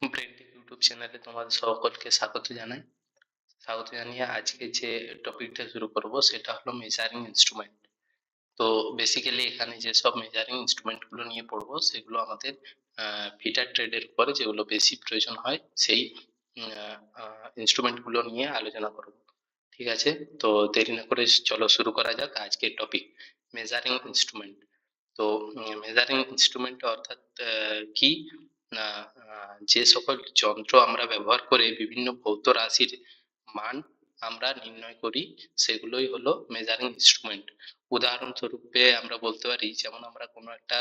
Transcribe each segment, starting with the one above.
ব্রেনটেক YouTube চ্যানেলে তোমাদের সকলকে স্বাগত জানাই। স্বাগত জানিয়ে আজকে যে টপিকটা শুরু করব সেটা হলো মেজারিং ইনস্ট্রুমেন্ট। তো বেসিক্যালি এখানে যেসব মেজারিং ইনস্ট্রুমেন্ট গুলো নিয়ে পড়বো সেগুলো আমাদের ফিটার ট্রেডের উপরে যেগুলো বেশি প্রয়োজন হয় সেই ইনস্ট্রুমেন্ট গুলো নিয়ে আলোচনা করব। ঠিক আছে, তো দেরি না করে চলো শুরু করা যাক আজকের টপিক, মেজারিং ইনস্ট্রুমেন্ট। তো মেজারিং ইনস্ট্রুমেন্ট অর্থাৎ কি না, যে সকল যন্ত্র আমরা ব্যবহার করে বিভিন্ন ভৌত রাশির মান আমরা নির্ণয় করি সেগুলোই হলো মেজারিং ইনস্ট্রুমেন্ট। উদাহরণস্বরূপে আমরা বলতে পারি, যেমন আমরা কোনো একটা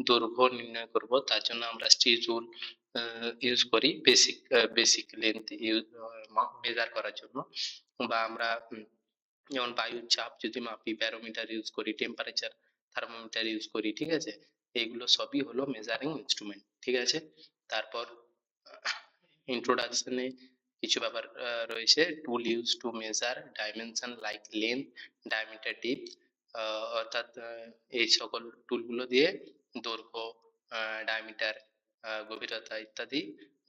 দৈর্ঘ্য নির্ণয় করব তার জন্য আমরা স্টিল রুল ইউজ করি, বেসিক লেন্থ মেজার করার জন্য। বা আমরা যেমন বায়ুর চাপ যদি মাপি ব্যারোমিটার ইউজ করি, টেম্পারেচার থার্মোমিটার ইউজ করি। ঠিক আছে, এইগুলো সবই হলো মেজারিং ইনস্ট্রুমেন্ট। ঠিক আছে, তারপর ইন্ট্রোডাকশনে কিছু ব্যাপার রয়েছে। টুল use to measure dimension like length, diameter, depth. অর্থাৎ এই সকল টুলগুলো দিয়ে দৈর্ঘ্য, ডায়ামিটার, গভীরতা ইত্যাদি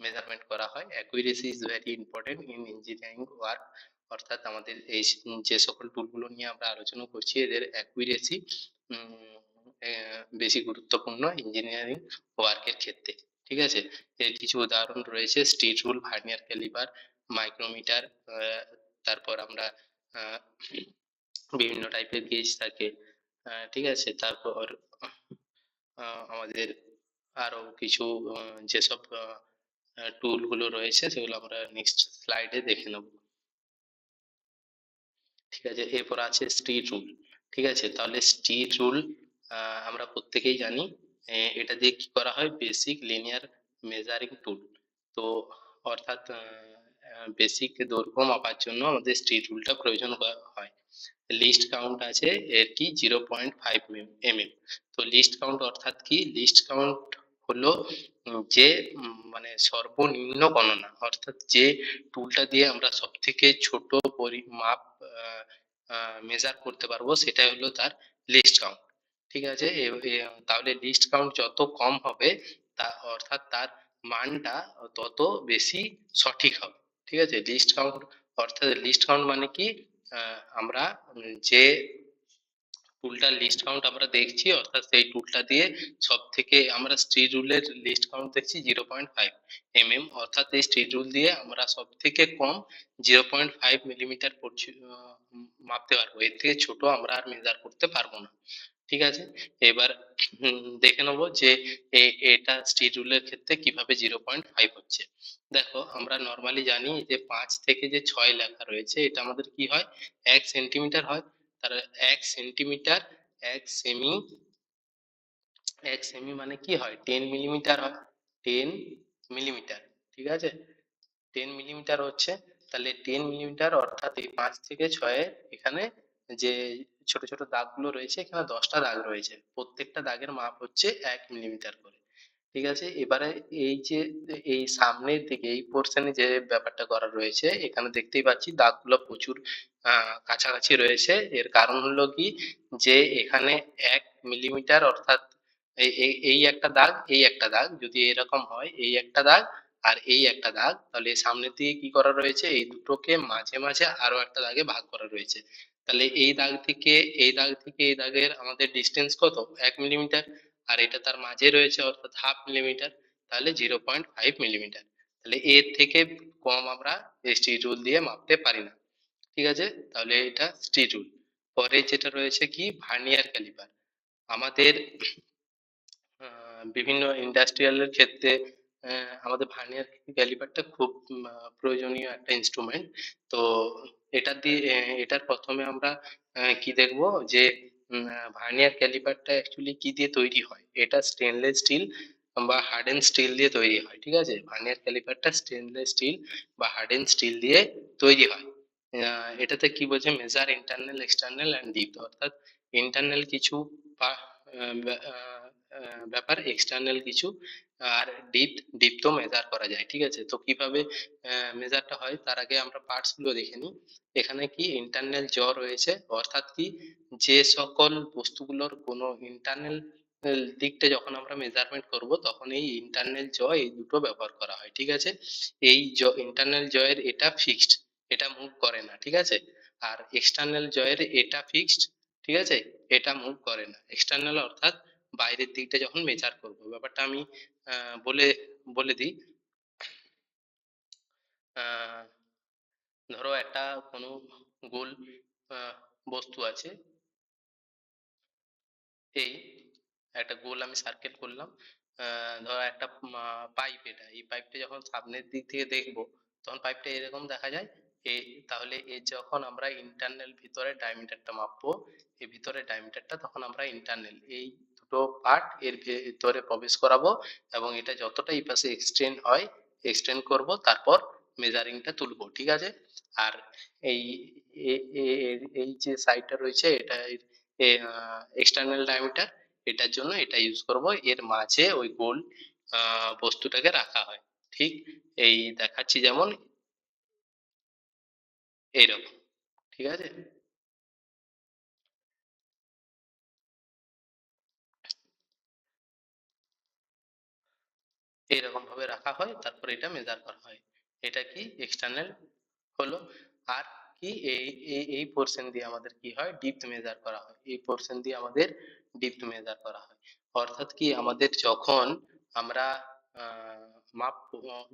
মেজারমেন্ট করা হয়। Accuracy is very important in engineering work. অর্থাৎ আমাদের এই যে সকল টুলগুলো নিয়ে আমরা আলোচনা করছি এদের অ্যাকুরেসি বেশি গুরুত্বপূর্ণ ইঞ্জিনিয়ারিং ওয়ার্কের ক্ষেত্রে। ঠিক আছে, এর কিছু উদাহরণ রয়েছে: steel rule, vernier caliper, micrometer. তারপর আমরা বিভিন্ন টাইপের গেজ থাকে। ঠিক আছে, তারপর আমাদের আরো কিছু যেসব টুল গুলো রয়েছে সেগুলো আমরা নেক্সট স্লাইডে দেখে নেব। ঠিক আছে, এরপর আছে স্টিল রুল। ঠিক আছে, তাহলে স্টিল রুল আমরা প্রত্যেকেই জানি এটা দিয়ে কি করা হয়, বেসিক লিনিয়ার মেজারিং টুল। তো অর্থাৎ বেসিক দৈর্ঘ্য মাপার জন্য আমাদের স্টিল রুলটা প্রয়োজন হয়। লিস্ট কাউন্ট আছে এর কি 0.5 mm। তো লিস্ট কাউন্ট অর্থাৎ কি, লিস্ট কাউন্ট হলো যে মানে সর্বনিম্ন গণনা, অর্থাৎ যে টুলটা দিয়ে আমরা সব থেকে ছোট পরিমাপ মেজার করতে পারবো সেটাই হলো তার লিস্ট কাউন্ট। ঠিক আছে, তাহলে লিস্ট কাউন্ট যত কম হবে তা অর্থাৎ তার মানটা তত বেশি সঠিক হবে। ঠিক আছে, লিস্ট কাউন্ট অর্থাৎ লিস্ট কাউন্ট মানে কি, আমরা যে টুলটার লিস্ট কাউন্ট আমরা দেখছি অর্থাৎ সেই টুলটা দিয়ে সব থেকে আমরা স্টিল রুলের লিস্ট কাউন্ট দেখছি 0.5 mm, অর্থাৎ এই স্টিল রুল দিয়ে আমরা সব থেকে কম 0.5 মিলিমিটার মাপতে পারবো, এর থেকে ছোট আমরা আর মেজার করতে পারবো না। ঠিক আছে, এবার দেখে নেবো যে এটা স্টিল রুলের ক্ষেত্রে কিভাবে 0.5 হচ্ছে। দেখো, আমরা নর্মালি জানি যে 5 থেকে যে 6 লেখা রয়েছে এটা আমাদের কি হয়, 1 সেন্টিমিটার হয়। তার 1 সেন্টিমিটার 1 সেমি, 1 সেমি মানে কি হয়, 10 মিলিমিটার হয়। 10 মিলিমিটার, ঠিক আছে, 10 মিলিমিটার হচ্ছে। তাহলে 10 মিলিমিটার অর্থাৎ এই 5 থেকে 6 এখানে যে ছোট ছোট দাগগুলো রয়েছে, এখানে 10টা দাগ রয়েছে, প্রত্যেকটা দাগের মাপ হচ্ছে 1 মিলিমিটার করে। ঠিক আছে, এবারে এই যে এই সামনের দিকে এই পোর্শনে যে ব্যাপারটা করা রয়েছে, এখানে দেখতেই পাচ্ছি দাগগুলো প্রচুর কাছাকাছি রয়েছে। এর কারণ হলো কি, যে এখানে 1 মিলিমিটার অর্থাৎ এই একটা দাগ, এই একটা দাগ যদি এরকম হয়, এই একটা দাগ আর এই একটা দাগ, তাহলে সামনের দিকে কি করা রয়েছে, এই দুটোকে মাঝে মাঝে আরো একটা দাগে ভাগ করা রয়েছে। তাহলে এই দাগ থেকে এই দাগ থেকে এই দাগের আমাদের ডিস্টেন্স কত, 1 মিলিমিটার। আর এটা তার মাঝে রয়েছে অর্থাৎ 1/2 মিলিমিটার, তাহলে 0.5 মিলিমিটার। তাহলে এর থেকে কম আমরা স্টিল রুল দিয়ে মাপতে পারি না। ঠিক আছে, তাহলে এটা স্টিল রুল। পরে যেটা রয়েছে কি, ভার্নিয়ার ক্যালিপার। আমাদের বিভিন্ন ইন্ডাস্ট্রিয়ালের ক্ষেত্রে আমাদের ভার্নিয়ার ক্যালিপারটা খুব প্রয়োজনীয় একটা ইনস্ট্রুমেন্ট। তো এটা দিয়ে এটার প্রথমে আমরা কি দেখব যে ভার্নিয়ার ক্যালিপারটা অ্যাকচুয়ালি কি দিয়ে তৈরি হয়, এটা স্টেনলেস স্টিল বা হার্ডেন স্টিল দিয়ে তৈরি হয়। ঠিক আছে, ভার্নিয়ার ক্যালিপারটা স্টেনলেস স্টিল বা হার্ডেন স্টিল দিয়ে তৈরি হয়। এটাতে কি বলছে, measure internal, external and depth, অর্থাৎ ইন্টারনাল কিছু ব্যাপার, এক্সটার্নাল কিছু, আর ডিপথ তো মেজার করা যায়। ঠিক আছে, তো কিভাবে মেজারটা হয় তার আগে আমরা পার্টস গুলো দেখে নিই। এখানে কি ইন্টারনাল জ রয়েছে, অর্থাৎ কি, যে সকল বস্তুগুলোর কোনো ইন্টারনাল দিকটা যখন আমরা মেজারমেন্ট করব তখন এই ইন্টারনাল জয় এই দুটো ব্যবহার করা হয়, ঠিক আছে। এই ইন্টারনাল জয়ের এটা ফিক্সড, এটা মুভ করে না, ঠিক আছে। আর এক্সটার্নাল জয়ের এটা ফিক্সড, ঠিক আছে, এটা মুভ করে না। এক্সটার্নাল অর্থাৎ বাইরের দিকটা যখন মেজার করব, ব্যাপারটা আমি বলে বলে দিই। আহ, ধরো একটা কোনো গোল বস্তু আছে, এই একটা গোল আমি সার্কেল করলাম। ধরো একটা পাইপ, এটা এই পাইপটা যখন সামনের দিক থেকে দেখবো তখন পাইপটা এরকম দেখা যায়। এই তাহলে এর যখন আমরা ইন্টারনাল ভিতরে ডায়ামিটারটা মাপবো, এই ভিতরে ডায়ামিটারটা তখন আমরা ইন্টারনাল এই দুটো পার্ট এর ভিতরে প্রবেশ করাবো এবং এটা যতটা এই পাশে এক্সটেন্ড হয় এক্সটেন্ড করব, তারপর মেজারিংটা তুলবো, ঠিক আছে। আর এই এই যে সাইডটা রয়েছে এটা এক্সটার্নাল ডায়ামিটার, এটার জন্য এটা ইউজ করব, এর মাঝে ওই গোল বস্তুটাকে রাখা হয়। ঠিক এই দেখাচ্ছি যেমন এইরকম, ঠিক আছে। এইরকম ভাবে রাখা হয়, তারপর এটা মেজার করা হয়। এটা কি এক্সটার্নাল হলো। আর কি এই এই এই পোর্শন দিয়ে আমাদের কি হয়, ডিপথ মেজার করা হয়, এই পোর্শন দিয়ে আমাদের ডিপথ মেজার করা হয়। অর্থাৎ কি আমাদের যখন আমরা আহ, মাপ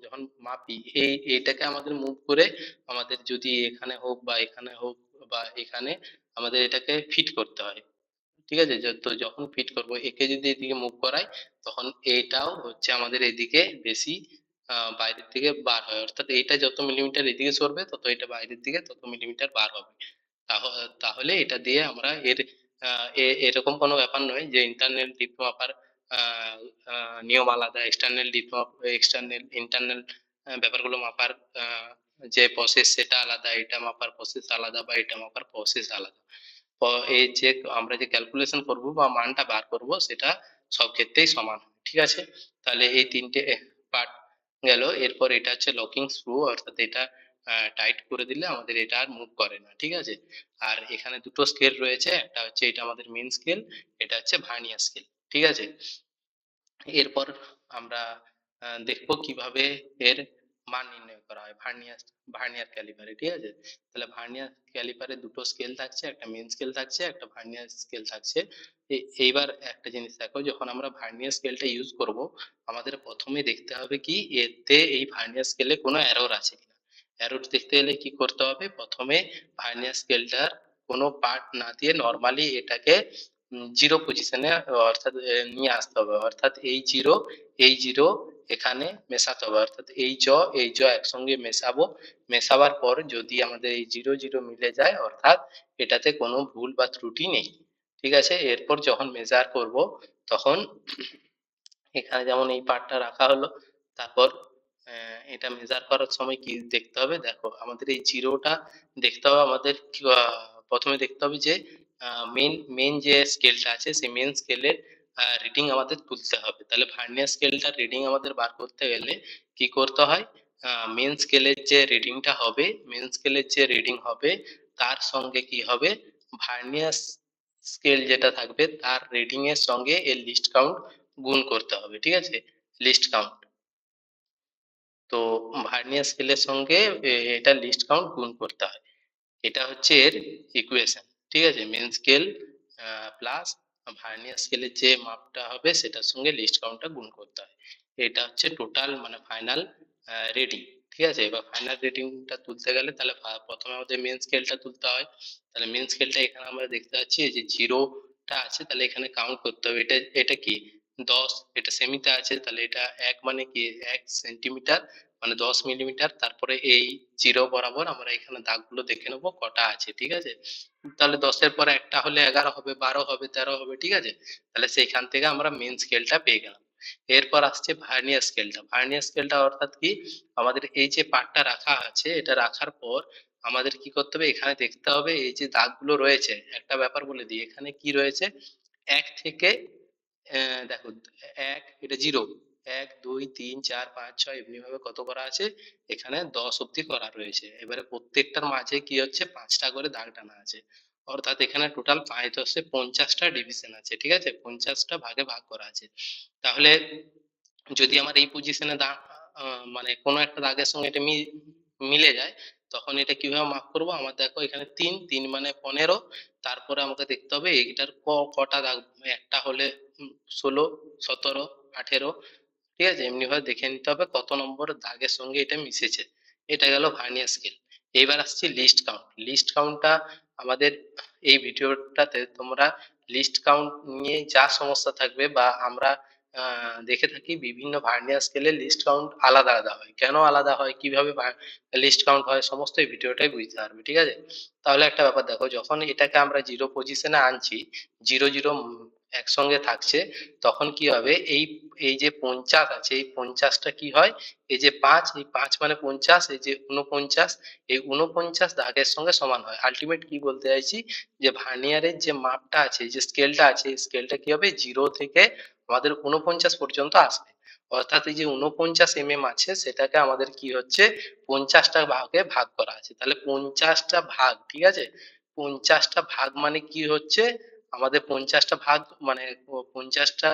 যখন মাপি এইটাকে আমাদের মুভ করে আমাদের যদি এখানে হোক বা এখানে হোক বা এখানে, আমাদের এটাকে ফিট করতে হয়, ঠিক আছে। তো যখন ফিট করব একে যদি এদিকে মুভ করাই তখন এটাও হচ্ছে আমাদের এদিকে বেশি বাইরের দিকে বার হয়, অর্থাৎ এইটা যত মিলিমিটার এদিকে সরবে তত এটা বাইরের দিকে তত মিলিমিটার বার হবে। তাহলে এটা দিয়ে আমরা এর এরকম কোনো ব্যাপার নয় যে ইন্টারনাল ডিপ মাপার আহ, নিয়ম আলাদা, এক্সটার্নাল ডিপ এক্সটার্নাল ইন্টারনাল ব্যাপারগুলো মাপার যে প্রসেস সেটা আলাদা, এটা মাপার প্রসেস আলাদা বা এটা মাপার প্রসেস আলাদা। এই যে আমরা যে ক্যালকুলেশন করব বা মানটা বার করব সেটা সব ক্ষেত্রেই সমান, ঠিক আছে। তাহলে এই তিনটে পার্ট গেল। এরপর এটা হচ্ছে লকিং স্ক্রু, অর্থাৎ এটা টাইট করে দিলে আমাদের এটা আর মুভ করে না, ঠিক আছে। আর এখানে দুটো স্কেল রয়েছে, একটা হচ্ছে এটা আমাদের মেন স্কেল, এটা হচ্ছে ভার্নিয়ার স্কেল, ঠিক আছে। এরপর আমরা দেখবো কিভাবে এর মান নির্ণয় করা হয় ভার্নিয়ার ভার্নিয়ার ক্যালিপারে, ঠিক আছে। তাহলে ভার্নিয়ার ক্যালিপারে দুটো স্কেল থাকছে, একটা মেন স্কেল থাকছে, একটা ভার্নিয়ার স্কেল থাকছে। এইবার একটা জিনিস দেখো, যখন আমরা ভার্নিয়ার স্কেলটা ইউজ করব আমাদের প্রথমে দেখতে হবে কি এতে এই ভার্নিয়ার স্কেলে কোনো এরর আছে কিনা। এরর দেখতে গেলে কি করতে হবে, প্রথমে ভার্নিয়ার স্কেলটার কোনো পার্ট না দিয়ে নর্মালি এটাকে জিরো পজিশনে অর্থাৎ নিয়ে আসতে হবে, অর্থাৎ এই জিরো এখানে মেশাতে হবে, অর্থাৎ এই জ একসঙ্গে মেশাবো। মেশাবার পর যদি আমাদের এই জিরো জিরো মিলে যায় অর্থাৎ এটাতে কোনো ভুল বা ত্রুটি নেই, ঠিক আছে। এরপর যখন মেজার করব তখন এখানে যেমন এই পার্টটা রাখা হলো, তারপর এটা মেজার করার সময় কি দেখতে হবে, দেখো আমাদের এই জিরোটা দেখতে হবে আমাদের প্রথমে দেখতে হবে যে মেন মেন যে স্কেলটা আছে সেই মেন স্কেলের রিডিং আমাদের তুলতে হবে। তাহলে ভার্নিয়ার স্কেলটা রিডিং আমাদের বার করতে গেলে কি করতে হয়, মেন স্কেলের যে রিডিংটা হবে, মেন স্কেলের যে রিডিং হবে তার সঙ্গে কি হবে, ভার্নিয়ার স্কেল যেটা থাকবে তার রিডিং এর সঙ্গে এর লিস্ট কাউন্ট গুণ করতে হবে, ঠিক আছে, লিস্ট কাউন্ট। তো ভার্নিয়ার স্কেলের সঙ্গে এটা লিস্ট কাউন্ট গুণ করতে হয়, এটা হচ্ছে এর ইকুয়েশন, ঠিক আছে। মেন স্কেল প্লাস ভার্নিয়ার স্কেলের যে মাপটা হবে সেটার সঙ্গে লিস্ট কাউন্টটা গুণ করতে হয়, এটা হচ্ছে টোটাল মানে ফাইনাল রিডিং, ঠিক আছে। এবার ফাইনাল রিডিংটা তুলতে গেলে তাহলে প্রথমে আমাদের মেন স্কেলটা তুলতে হয়। তাহলে মেন স্কেলটা এখানে আমরা দেখতে পাচ্ছি এই যে জিরোটা আছে, তাহলে এখানে কাউন্ট করতে হবে, এটা এটা কি 10, এটা সেমিতে আছে, তাহলে এটা এক মানে কি 1 সেন্টিমিটার মানে 10 মিলিমিটার। তারপরে এই জিরো বরাবর আমরা এখানে দাগগুলো দেখে নেবো কটা আছে, ঠিক আছে। তাহলে 10-এর পরে একটা হলে 11 হবে, 12 হবে, 13 হবে, ঠিক আছে। তাহলে সেইখান থেকে আমরা মেন স্কেলটা পেয়ে গেলাম। এরপর আসছে ভার্নিয়ার স্কেলটা। ভার্নিয়ার স্কেলটা অর্থাৎ কি আমাদের এই যে পার্টটা রাখা আছে এটা রাখার পর আমাদের কি করতে হবে, এখানে দেখতে হবে এই যে দাগগুলো রয়েছে, একটা ব্যাপার বলে দিই এখানে কি রয়েছে, এক থেকে দেখো এক এটা জিরো, 1 2 3 4 5 6 এমনি ভাবে কত করা আছে, এখানে 10 অব্দি করা রয়েছে। এবারে প্রত্যেকটার মাঝে কি হচ্ছে 5টা করে দাগ টানা আছে, অর্থাৎ এখানে টোটাল 5×10 50টা ডিভিশন আছে, ঠিক আছে, 50টা ভাগে ভাগ করা আছে। তাহলে যদি আমার এই পজিশনে মানে কোনো একটা দাগের সঙ্গে এটা মিলে যায়, তখন এটা কিভাবে মার্ক করব? আমার দেখো এখানে 3 3 মানে 15, তারপরে আমাকে দেখতে হবে এইটার কটা দাগ, একটা হলে 16, 17, 18, ঠিক আছে, এমনি ভাবে দেখে নিতে হবে কত নম্বর দাগের সঙ্গে এটা মিশেছে। এটা গেল ভার্নিয়ার স্কেল। এবার আসছি লিস্ট কাউন্ট। লিস্ট কাউন্টটা আমাদের এই ভিডিওটাতে তোমরা লিস্ট কাউন্ট নিয়ে যা সমস্যা থাকবে বা আমরা দেখে থাকি বিভিন্ন ভার্নিয়ার স্কেলে লিস্ট কাউন্ট আলাদা আলাদা হয়, কেন আলাদা হয়, কিভাবে লিস্ট কাউন্ট হয়, সমস্ত এই ভিডিওটাই বুঝতে পারবে, ঠিক আছে। তাহলে একটা ব্যাপার দেখো, যখন এটাকে আমরা জিরো পজিশনে আনছি, জিরো জিরো একসঙ্গে থাকছে, তখন কি হবে, এই এই যে 50 আছে, এই 50টা কি হয়, এই যে 5, এই 5 মানে 50, এই যে 49, এই 49 দাগের সঙ্গে সমান হয়। আলটিমেট কি বলতে চাইছি, যে ভার্নিয়ারের যে মাপটা আছে, যে স্কেলটা আছে, এই স্কেলটা কি হবে, 0 থেকে আমাদের 49 পর্যন্ত আসবে। অর্থাৎ এই যে 49 আছে, সেটাকে আমাদের কি হচ্ছে, 50টা ভাগে ভাগ করা আছে। তাহলে 50টা ভাগ, ঠিক আছে, 50টা ভাগ মানে কি হচ্ছে, আমাদের 50টা ভাগ মানে 50টা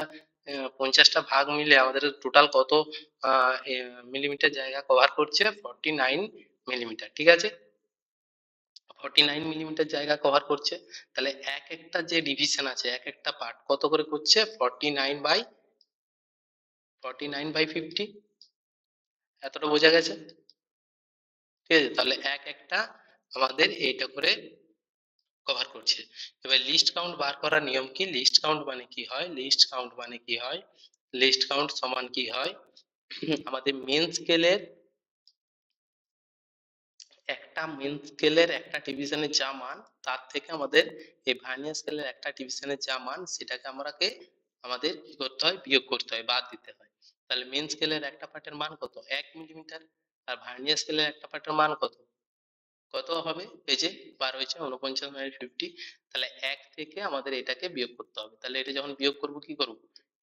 50টা ভাগ মিলে আমাদের টোটাল কত মিলিমিটার জায়গা কভার করছে, 49 মিলিমিটার, ঠিক আছে, 49 মিলিমিটার জায়গা কভার করছে। তাহলে এক একটা যে ডিভিশন আছে, এক একটা পার্ট কত করে করছে, 49/50, এতটা বোঝা গেছে, ঠিক আছে। তাহলে এক একটা আমাদের এইটা করে কভার করছে। এবার লিস্ট কাউন্ট বার করার নিয়ম কি, লিস্ট কাউন্ট মানে কি হয়, লিস্ট কাউন্ট মানে কি হয়, লিস্ট কাউন্ট সমান কি হয়, আমাদের মেন স্কেলের একটা ডিভিশনের যা মান, তার থেকে আমাদের এই ভার্নিয়ার স্কেলের একটা ডিভিশনের যা মান, সেটাকে আমাদের কি করতে হয়, বিয়োগ করতে হয়, বাদ দিতে হয়। তাহলে মেন স্কেলের একটা পার্টের মান কত, 1 মিলিমিটার, আর ভার্নিয়ার স্কেলের একটা পার্টের মান কত, কত হবে, এই যে বার হয়েছে 49/50। তাহলে 1 থেকে আমাদের এটাকে বিয়োগ করতে হবে। তাহলে এটা যখন বিয়োগ করব, কি করব,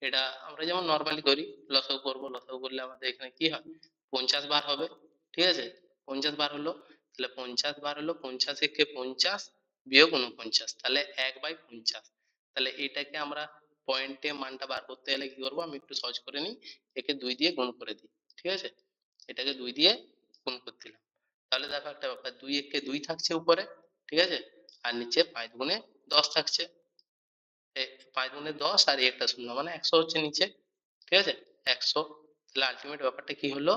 এটা আমরা যেমন নর্মালি করি, লসাগু করব, লসাগু করলে আমাদের এখানে কি হয়, 50 বার হবে, ঠিক আছে, 50 বার হলো। তাহলে 50 বার হলো, 50 একে 50 বিয়োগ 49, তাহলে 1/50। তাহলে এটাকে আমরা পয়েন্টে মানটা বার করতে গেলে কি করব, আমি একটু সহজ করে নিই, একে 2 দিয়ে গুণ করে দিই, ঠিক আছে, এটাকে 2 দিয়ে গুণ করে দিলাম। তাহলে দেখো একটা ব্যাপার, 2 একে 2 থাকছে উপরে, ঠিক আছে, আর নিচে 5 দুগুণে 10 থাকছে, 5 দুগুণে 10 আর এই একটা শূন্য মানে 100 হচ্ছে নিচে, ঠিক আছে, 100। তাহলে আলটিমেট ব্যাপারটা কি হলো,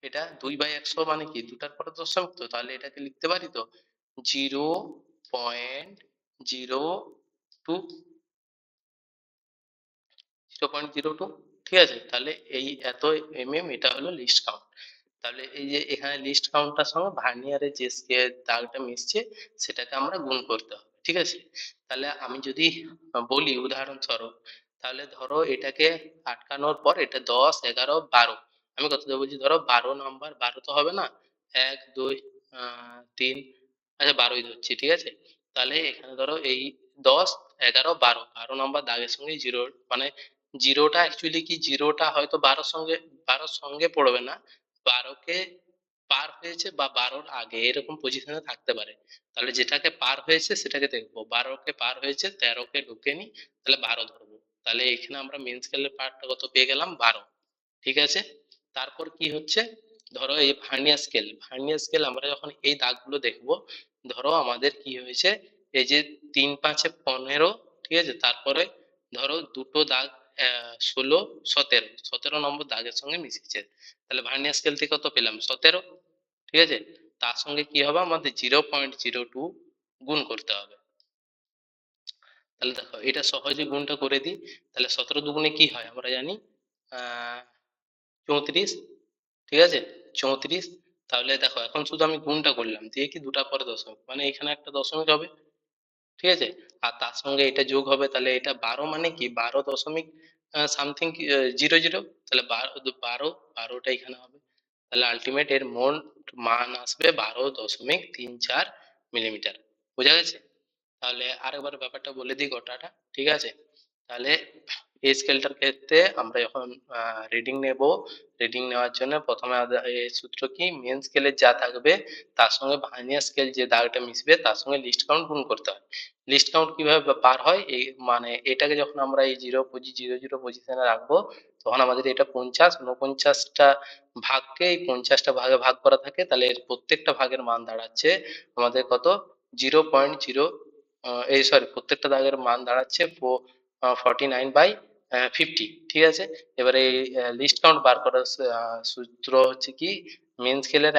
এটা 2/100 মানে কি, দুটার পরে দশমিক, তো তাহলে এটাকে লিখতে পারি তো 0.02, 0.02, ঠিক আছে। তাহলে এই এত এটা হলো লিস্ট কাউন্ট। তাহলে এই যে এখানে লিস্ট কাউন্টটার সঙ্গে ভার্নিয়ারের যে স্কেল দাগটা মিশছে, সেটাকে আমরা গুণ করতে হবে, ঠিক আছে। তাহলে আমি যদি বলি উদাহরণস্বরূপ, তাহলে ধরো এটাকে আটকানোর পর এটা 10, 11, 12, আমি কত দেবো বলছি, ধরো 12 নাম্বার, 12 তো হবে না, 1, 2, 3, আচ্ছা 12ই ধরছি, ঠিক আছে। তাহলে এখানে ধরো এই 10, 11, 12, 12 নাম্বার দাগের সঙ্গে জিরো, মানে জিরোটা অ্যাকচুয়ালি কি, জিরোটা হয়তো 12-র সঙ্গে পড়বে না, 12কে পার হয়েছে বা 12র আগে এরকম পজিশনে থাকতে পারে। তাহলে যেটাকে পার হয়েছে সেটাকে দেখবো, 12কে পার হয়েছে, 13কে ঢুকেনি, তাহলে 12 ধরবো। তাহলে এখানে আমরা মেন স্কেলের পার্টটা কত পেয়ে গেলাম, 12, ঠিক আছে। তারপর কি হচ্ছে, ধরো এই ভার্নিয়ার স্কেল আমরা যখন এই দাগগুলো দেখবো, ধরো আমাদের কি হয়েছে, এই যে 3-5-এ 15, ঠিক আছে, তারপরে ধরো দুটো দাগ 16, 17 নম্বর দাগের সঙ্গে মিশেছে, তাহলে ভার্নিয়ার স্কেল থেকে কত পেলাম, 17, ঠিক আছে। তার সঙ্গে কি হবে, আমাদের 0.02 গুণ করতে হবে। তাহলে দেখো এটা সহজে গুণটা করে দিই, তাহলে 17 দুগুণে কি হয় আমরা জানি, 34, ঠিক আছে, 34। তাহলে দেখো এখন শুধু আমি গুণটা করলাম, দিয়ে কি দুটা পরে দশমিক, মানে এখানে একটা দশমিক হবে, ঠিক আছে, আর তার সঙ্গে এটা যোগ হবে, তাহলে এটা 12 মানে কি, 12 দশমিক সামথিং 00, তাহলে 12টা এখানে হবে। তাহলে আলটিমেট এর মোট মান আসবে 12.34 মিলিমিটার, বোঝা গেছে। তাহলে আরেকবার ব্যাপারটা বলে দিই গোটাটা, ঠিক আছে। তাহলে এই স্কেলটার ক্ষেত্রে আমরা যখন রিডিং নেব, রিডিং নেওয়ার জন্য প্রথমে এই সূত্র কি, মেন স্কেলের যা থাকবে তার সঙ্গে ভার্নিয়ার স্কেল যে দাগটা মিশবে তার সঙ্গে লিস্ট কাউন্ট গুণ করতে হয়। লিস্ট কাউন্ট কিভাবে পার হয়, এই মানে এটাকে যখন আমরা এই 0 পজিশনে রাখবো তখন আমাদের এটা 50, 49টা ভাগকে এই 50টা ভাগে ভাগ করা থাকে, তাহলে এর প্রত্যেকটা ভাগের মান দাঁড়াচ্ছে আমাদের কত, 0.0, এই সরি প্রত্যেকটা দাগের মান দাঁড়াচ্ছে 49/50, ঠিক আছে। এবারে এই লিস্ট কাউন্ট বার করার সূত্র হচ্ছে কি, মেন স্কেলের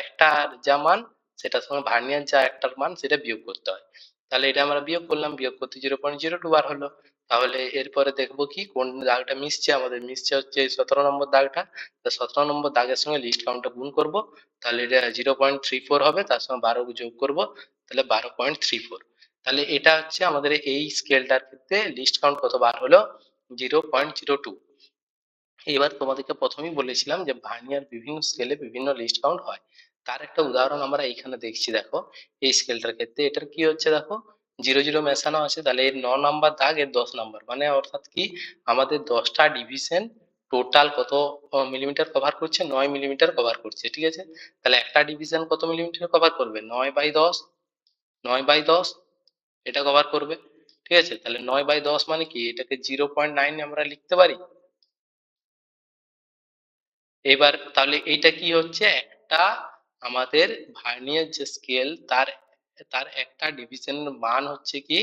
একটার যা মান সেটার সঙ্গে ভার্নিয়ার যা একটার মান সেটা বিয়োগ করতে হয়। তাহলে এটা আমরা বিয়োগ করলাম, বিয়োগ করতে 0.02 বার হলো। তাহলে এরপরে দেখবো কি কোন দাগটা মিশছে, আমাদের মিশছে হচ্ছে 17 নম্বর দাগটা। 17 নম্বর দাগের সঙ্গে লিস্ট কাউন্টটা গুণ করব, তাহলে এটা 0.34 হবে, তার সঙ্গে 12 যোগ করব, তাহলে 12.34। তাহলে এটা হচ্ছে আমাদের এই স্কেলটার ক্ষেত্রে লিস্ট কাউন্ট কত বার হলো, 0.02। এবার তোমাদেরকে প্রথমেই বলেছিলাম যে ভার্নিয়ার বিভিন্ন স্কেলে বিভিন্ন লিস্ট কাউন্ট হয়, তার একটা উদাহরণ আমরা এইখানে দেখছি। দেখো এই স্কেলটার ক্ষেত্রে এটার কি হচ্ছে, দেখো 0 0 মেশানো আছে, তাহলে এর 9 নম্বর দাগ, এর 10 নম্বর, মানে অর্থাৎ কি আমাদের 10টা ডিভিশন টোটাল কত মিলিমিটার কভার করছে, 9 মিলিমিটার কভার করছে, ঠিক আছে। তাহলে একটা ডিভিশন কত মিলিমিটার কভার করবে, 9/10, 9/10 এটা কভার করবে, ঠিক আছে। তাহলে 9/10 মানে কি, এটাকে 0.9 আমরা লিখতে পারি। এবার তাহলে এইটা কি হচ্ছে, একটা আমাদের ভার্নিয়ার যে স্কেল তার তার একটা ডিভিশনের মান হচ্ছে কি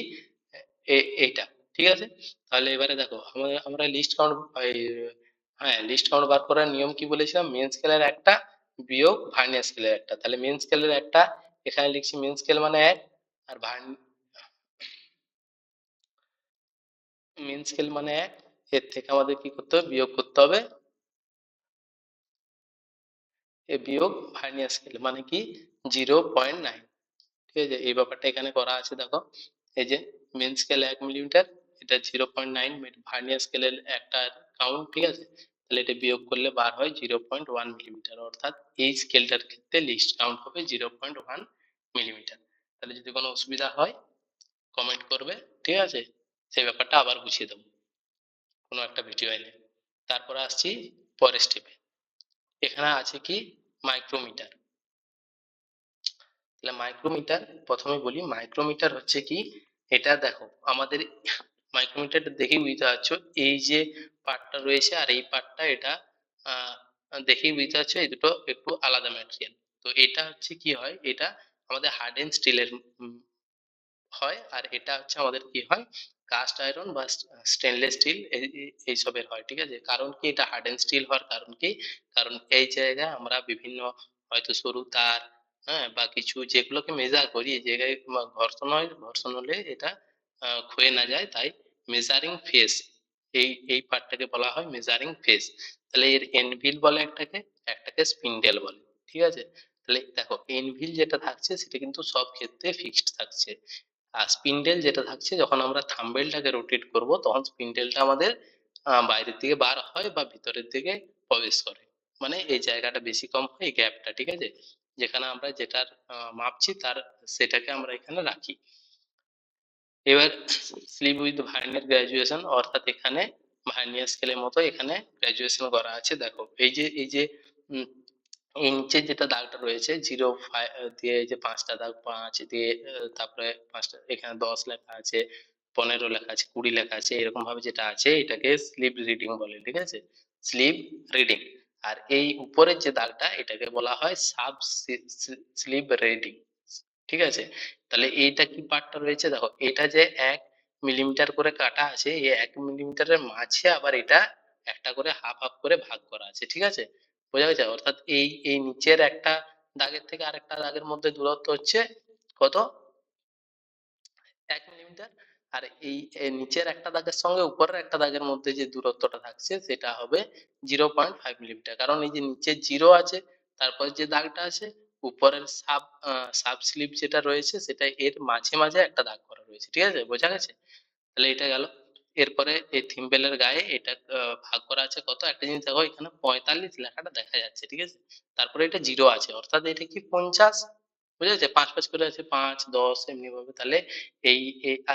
এইটা, ঠিক আছে। তাহলে এবারে দেখো আমরা লিস্ট কাউন্ট, হ্যাঁ লিস্ট কাউন্ট বার করার নিয়ম কি বলেছিলাম, মেন স্কেলের একটা বিয়োগ ভার্নিয়ার স্কেলের একটা, তাহলে মেন স্কেলের একটা এখানে লিখছি, মেন স্কেল মানে 1, আর মেন স্কেল মানে 1, এর থেকে আমাদের কি করতে হবে, বিয়োগ করতে হবে, এ বিয়োগ ভার্নিয়ার স্কেল মানে কি 0.9, ঠিক আছে। এই ব্যাপারটা এখানে করা আছে, দেখো এই যে মেন স্কেল 1 মিলিমিটার, এটা 0.9, ভার্নিয়ার স্কেলের একটা কাউন্ট, ঠিক আছে। তাহলে এটা বিয়োগ করলে বার হয় 0.1 মিলিমিটার, অর্থাৎ এই স্কেলটার ক্ষেত্রে লিস্ট কাউন্ট হবে 0.1 মিলিমিটার। তাহলে যদি কোনো অসুবিধা হয় কমেন্ট করবে, ঠিক আছে, সেই ব্যাপারটা আবার বুঝিয়ে দেবো কোনো একটা ভিডিও এনে। তারপরে আসছি পরের স্টেপে, এখানে আছে কি মাইক্রোমিটার। তাহলে মাইক্রোমিটার প্রথমে বলি, মাইক্রোমিটার হচ্ছে কি, এটা দেখো আমাদের মাইক্রোমিটারটা দেখেই বুঝতে পারছো, এই যে পার্টটা রয়েছে আর এই পার্টটা, এটা আহ, দেখেই বুঝতে পারছো এই দুটো একটু আলাদা ম্যাটেরিয়াল। তো এটা হচ্ছে কি হয়, এটা আমাদের হার্ড এন্ড স্টিলের হয়, আর এটা হচ্ছে আমাদের কি হয়, কাস্ট আয়রন বা স্টেনলেস স্টিল এইসবের হয়, ঠিক আছে। কারণ কি, এটা হার্ড এন্ড স্টিল হওয়ার কারণ কি, কারণ এই জায়গায় আমরা বিভিন্ন হয়তো সরু তার, হ্যাঁ বা কিছু যেগুলোকে মেজার করি, এই জায়গায় ঘর্ষণ হয়, ঘর্ষণ হলে এটা ক্ষয়ে না যায়, তাই মেজারিং ফেস, এই পার্টটাকে বলা হয় মেজারিং ফেস। তাহলে এর এনভিল বলে একটাকে, একটাকে স্পিন্ডেল বলে, ঠিক আছে। তাহলে দেখো এনভিল যেটা থাকছে সেটা কিন্তু সব ক্ষেত্রে ফিক্সড থাকছে, আর স্পিন্ডেল যেটা থাকছে যখন আমরা থাম্বেলটাকে রোটেট করব তখন স্পিন্ডেলটা আমাদের বাইরের দিকে বার হয় বা ভিতরের দিকে প্রবেশ করে, মানে এই জায়গাটা বেশি কম হয়, এই গ্যাপটা, ঠিক আছে, যেখানে আমরা যেটার মাপছি তার সেটাকে আমরা এখানে রাখি। এবার স্লিপ উইথ ভার্নিয়ার গ্রাজুয়েশন, অর্থাৎ এখানে ভার্নিয়ার স্কেলের মতো এখানে গ্রাজুয়েশন করা আছে। দেখো এই যে এই নিচে যেটা দাগটা রয়েছে 0 দিয়ে, এই যে 5টা দাগ, 5 দিয়ে তারপরে 5টা, এখানে 10 লেখা আছে, 15 লেখা আছে, 20 লেখা আছে, এরকম ভাবে যেটা আছে এটাকে স্লিপ রিডিং বলে, ঠিক আছে, স্লিপ রিডিং। আর এই উপরের যে দাগটা এটাকে বলা হয় সাব স্লিপ রিডিং, ঠিক আছে। তাহলে এইটা কি পার্টটা রয়েছে, দেখো এটা যে 1 মিলিমিটার করে কাটা আছে, এই 1 মিলিমিটারের মাঝে আবার এটা একটা করে হাফ হাফ করে ভাগ করা আছে, ঠিক আছে, বোঝা গেছে। অর্থাৎ এই এই নিচের একটা দাগের থেকে আরেকটা দাগের মধ্যে দূরত্ব হচ্ছে কত, 1 মিলিমিটার। আর এই নিচের একটা দাগের সঙ্গে উপরের একটা দাগের মধ্যে যে দূরত্বটা থাকছে সেটা হবে 0.5 মিলিমিটার, কারণ এই যে নিচে 0 আছে, তারপর যে দাগটা আছে উপরের সাব স্লিপ যেটা রয়েছে সেটা এর মাঝে মাঝে একটা দাগ করা রয়েছে, ঠিক আছে, বোঝা গেছে। তাহলে এটা গেল। এরপরে এই থিম্বেলের গায়ে এটা ভাগ করা আছে কত, একটা জিনিস দেখো এখানে 45 লেখাটা দেখা যাচ্ছে, ঠিক আছে, তারপরে এটা 0 আছে, অর্থাৎ এটা কি 50, বুঝা যাচ্ছে? 5 5 করে আছে, 5 10 এমনি ভাবে। তাহলে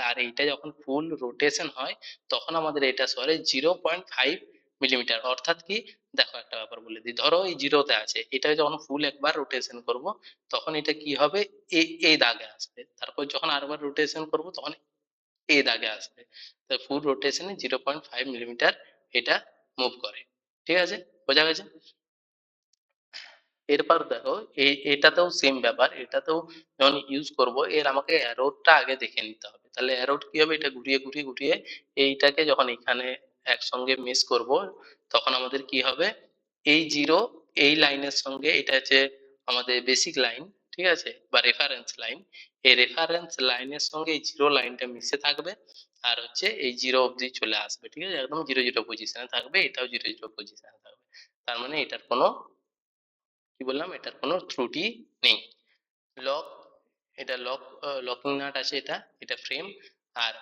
আর এইটা যখন ফুল রোটেশন হয় তখন আমাদের এটা সরে 0.5 মিলিমিটার। অর্থাৎ কি, দেখো একটা ব্যাপার বলে দিই, ধরো এই জিরোতে আছে, এটা যখন ফুল একবার রোটেশন করব তখন এটা কি হবে, এই দাগে আসবে। তারপর যখন আরেকবার রোটেশন করব তখন এই দাগে আসবে। তো ফুল রোটেশনে 0.5 মিলিমিটার এটা মুভ করে। ঠিক আছে, বোঝা গেছে? এরপর দেখো এটাতেও সেম ব্যাপার, এটাতেও যখন ইউজ করব এর আমাকে অ্যারোটা আগে দেখে নিতে হবে। তাহলে অ্যারোট কি হবে, এটা ঘুরিয়ে ঘুরিয়ে ঘুরিয়ে এইটাকে যখন এখানে একসঙ্গে মিস করব তখন আমাদের কি হবে, এই জিরো এই লাইনের সঙ্গে, এটা হচ্ছে আমাদের বেসিক লাইন, ঠিক আছে, বা রেফারেন্স লাইন। এই রেফারেন্স লাইনের সঙ্গে এই জিরো লাইনটা মিশে থাকবে আর হচ্ছে এই জিরো অবধি চলে আসবে। ঠিক আছে, একদম জিরো জিরো পজিশনে থাকবে, এটাও জিরো জিরো পজিশনে থাকবে। তার মানে এটার কোনো, কি বললাম, এটার কোনো ত্রুটি নেই। লক, এটা লকিং নাট আছে, এটা ফ্রেম। আর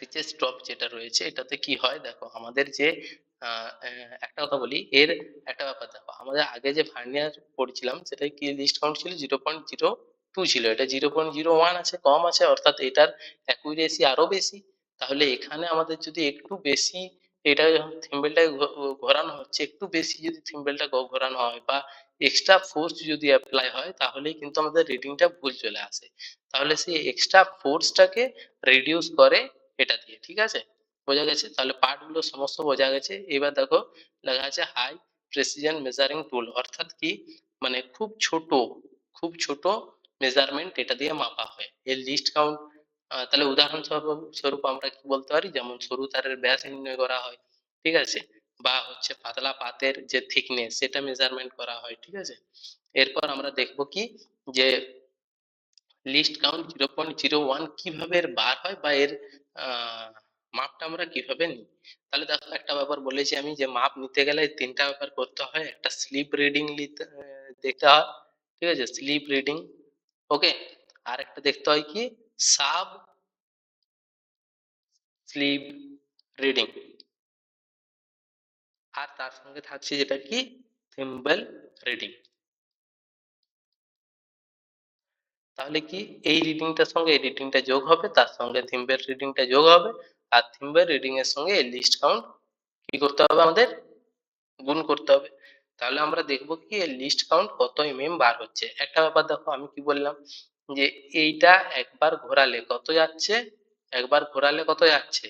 রিচেস স্টপ যেটা রয়েছে এটাতে কি হয় দেখো, আমাদের যে একটা কথা বলি, এর একটা ব্যাপার দেখো, আমাদের আগে যে ভার্নিয়ার পড়ছিলাম সেটা কি লিস্ট কাউন্ট ছিল 0.02 ছিল, এটা 0.01 আছে, কম আছে, অর্থাৎ এটার অ্যাকুরেসি আরো বেশি। তাহলে এখানে আমাদের যদি একটু বেশি, এটা যখন থিম্বেলটা ঘোরানো হচ্ছে, একটু বেশি যদি থিম্বেলটা ঘোরানো হয় বা এক্সট্রা ফোর্স যদি অ্যাপ্লাই হয় তাহলেই কিন্তু আমাদের রিডিংটা ভুল চলে আসে। তাহলে সেই এক্সট্রা ফোর্সটাকে রিডিউস করে এটা দিয়ে। ঠিক আছে, বোঝা গেছে? তাহলে পার্ট গুলো সমস্ত বোঝা গেছে। এবার দেখো লেখা আছে হাই প্রেসিজন মেজারিং টুল, অর্থাৎ কি, মানে খুব ছোট মেজারমেন্ট এটা দিয়ে মাপা হয়। এর লিস্ট কাউন্ট, তাহলে উদাহরণস্বরূপ আমরা কি বলতে পারি, যেমন সরু তারের ব্যাস নির্ণয় করা হয়, ঠিক আছে, বা হচ্ছে পাতলা পাতের যে থিকনেস সেটা মেজারমেন্ট করা হয়। ঠিক আছে, এরপর আমরা দেখব কি, যে লিস্ট কাউন্ট 0.01 কিভাবে এর বার হয় বা এর মাপটা আমরা কিভাবে নিই। তাহলে দেখো একটা ব্যাপার বলেছি আমি, যে মাপ নিতে গেলে তিনটা ব্যাপার করতে হয়, একটা স্লিপ রিডিং দেখতে হয়, ঠিক আছে, স্লিপ রিডিং, ওকে, আর একটা দেখতে হয় কি, সাব স্লিপ রিডিং, আর তার সঙ্গে থাকছে যেটা কি, থিম্বল রিডিং। তাহলে কি, এই রিডিংটার সঙ্গে এই রিডিংটা যোগ হবে, তার সঙ্গে থিম্বেল রিডিংটা যোগ হবে, আর থিম্বেল রিডিং এর সঙ্গে এই লিস্ট কাউন্ট কি করতে হবে আমাদের, গুণ করতে হবে। তাহলে আমরা দেখব কি এর লিস্ট কাউন্ট কত বার হচ্ছে। একটা ব্যাপার দেখো, আমি কি বললাম, যে এইটা একবার ঘোরালে কত যাচ্ছে, একবার ঘোরালে কত যাচ্ছে,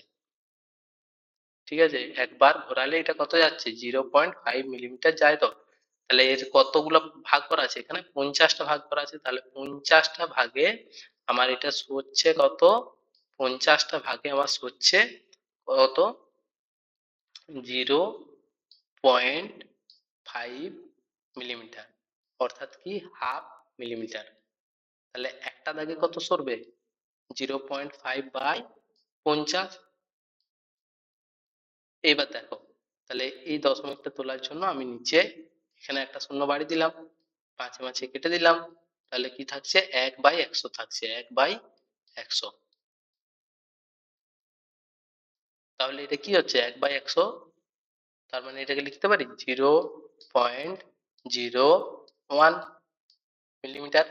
ঠিক আছে, একবার ঘোরালে এটা কত যাচ্ছে, 0.5 মিলিমিটার যায়। তো তাহলে এর কতগুলো ভাগ করা আছে, এখানে 50টা ভাগ করা আছে, তাহলে 50টা ভাগে আমার এটা হচ্ছে কত, 50টা ভাগে আমার হচ্ছে কত, 0.5 মিলিমিটার, অর্থাৎ কি হাফ মিলিমিটার। তাহলে একটা দাগে কত সরবে, 0.5 বাই 50। এইবার দেখো, তাহলে এই দশমিকটা তোলার জন্য আমি নিচে এখানে একটা শূন্য বাড়িয়ে দিলাম, মাঝে মাঝে কেটে দিলাম, তাহলে কি থাকছে, 1/100 থাকছে, 1/100। তাহলে এটা কি হচ্ছে, 1/100, তার মানে এটাকে লিখতে পারি 0.01 মিলিমিটার।